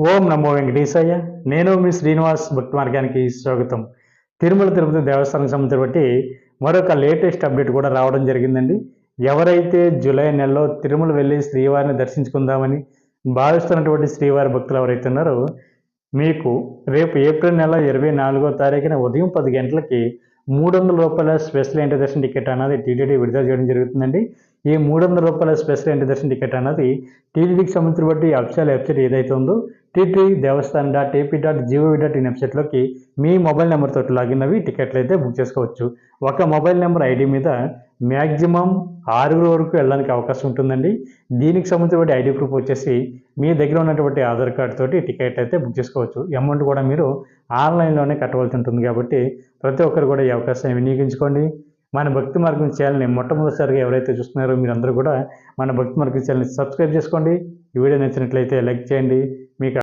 ఓం నమో వెంకటేశాయ. నేను మీ శ్రీనివాస్ భక్తి మార్గానికి స్వాగతం. తిరుమల తిరుపతి దేవస్థానం సంబంధించి బట్టి మరొక లేటెస్ట్ అప్డేట్ కూడా రావడం జరిగిందండి. ఎవరైతే జూలై నెలలో తిరుమల వెళ్ళి శ్రీవారిని దర్శించుకుందామని భావిస్తున్నటువంటి శ్రీవారి భక్తులు ఎవరైతే ఉన్నారో, మీకు రేపు ఏప్రిల్ నెల 24వ తారీఖున ఉదయం 10 గంటలకి రూ. 300 స్పెషల్ ఎంట్రీ దర్శన టికెట్ అన్నది టీటీడీ విడుదల చేయడం జరుగుతుందండి. ఈ రూ. 300 స్పెషల్ ఎంట్రీ దర్శన టికెట్ అన్నది టీటీడీకి సంబంధించిన బట్టి అఫిషియల్ వెబ్సైట్ ఏదైతే ఉందో టీటీడీ దేవస్థానం .ap.gov.in వెబ్సైట్లోకి మీ మొబైల్ నెంబర్ తోటి లాగిన్ అవి టికెట్లు అయితే బుక్ చేసుకోవచ్చు. ఒక మొబైల్ నెంబర్ ఐడి మీద మ్యాక్సిమం 6 వరకు వెళ్ళడానికి అవకాశం ఉంటుందండి. దీనికి సంబంధించిన ఐడి ప్రూఫ్ వచ్చేసి మీ దగ్గర ఉన్నటువంటి ఆధార్ కార్డు తోటి టికెట్ అయితే బుక్ చేసుకోవచ్చు. అమౌంట్ కూడా మీరు ఆన్లైన్లోనే కట్టవలసి ఉంటుంది కాబట్టి ప్రతి ఒక్కరు కూడా ఈ అవకాశాన్ని వినియోగించుకోండి. మన భక్తి మార్గం ఛానల్ని మొట్టమొదటిసారిగా ఎవరైతే చూస్తున్నారో మీరందరూ కూడా మన భక్తి మార్గం ఛానల్ని సబ్స్క్రైబ్ చేసుకోండి. ఈ వీడియో నచ్చినట్లయితే లైక్ చేయండి,